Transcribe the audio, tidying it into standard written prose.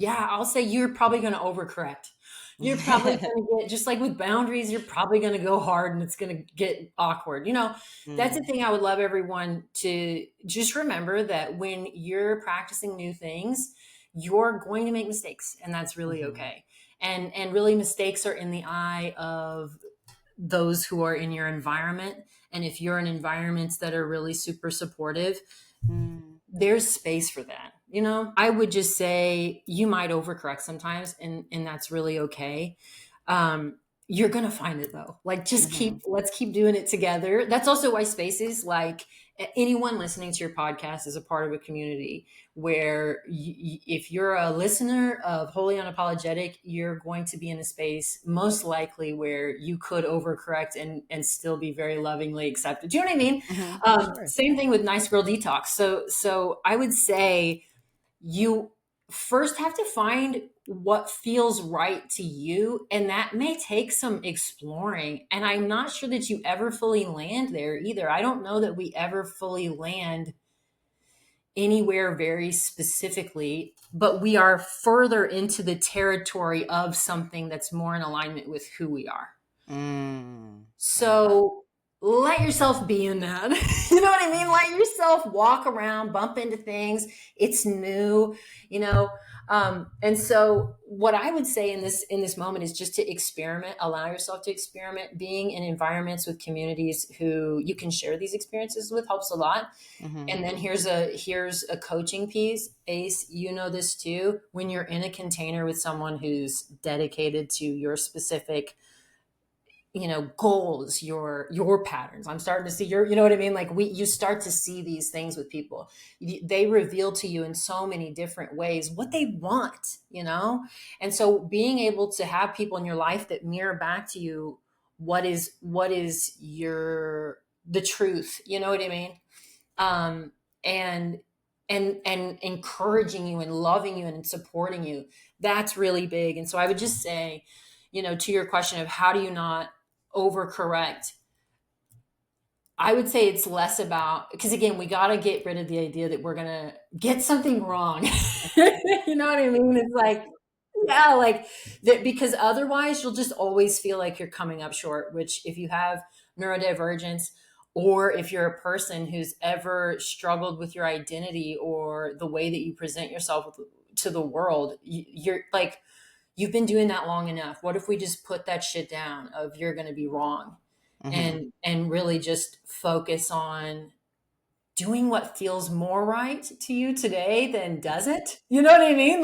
Yeah, I'll say you're probably gonna overcorrect. You're probably gonna get just like with boundaries, you're probably gonna go hard and it's gonna get awkward. That's the Mm, thing I would love everyone to just remember that when you're practicing new things, you're going to make mistakes, and that's really mhm, okay. And really mistakes are in the eye of those who are in your environment. And if you're in environments that are really super supportive, mm, there's space for that. I would just say you might overcorrect sometimes, and that's really okay. You're gonna find it though. Like, just mhm, let's keep doing it together. That's also why spaces like anyone listening to your podcast is a part of a community where if you're a listener of Wholly Unapologetic, you're going to be in a space most likely where you could overcorrect and still be very lovingly accepted. Do you know what I mean? mhm. Sure. Same thing with Nice Girl Detox. So I would say you first have to find what feels right to you, and that may take some exploring, and I'm not sure that you ever fully land there either. I don't know that we ever fully land anywhere very specifically, but we are further into the territory of something that's more in alignment with who we are. I love that. So let yourself be in that. You know what I mean? Let yourself walk around, bump into things. It's new, you know. And so what I would say in this moment is just to experiment, allow yourself to experiment. Being in environments with communities who you can share these experiences with helps a lot. Mhm, And then here's a coaching piece. Ace, you know this too. When you're in a container with someone who's dedicated to your specific goals, your patterns, I'm starting to see you know what I mean, like you start to see these things with people. They reveal to you in so many different ways what they want. And so being able to have people in your life that mirror back to you what is your the truth, you know what I mean, um and and encouraging you and loving you and supporting you, that's really big. And so I would just say, to your question of how do you not overcorrect, I would say it's less about, because again, we got to get rid of the idea that we're going to get something wrong. You know what I mean? It's like, yeah, like that, because otherwise you'll just always feel like you're coming up short, which if you have neurodivergence, or if you're a person who's ever struggled with your identity or the way that you present yourself to the world, you're like, you've been doing that long enough. What if we just put that shit down of you're going to be wrong, mhm. and really just focus on doing what feels more right to you today than does it? You know what I mean?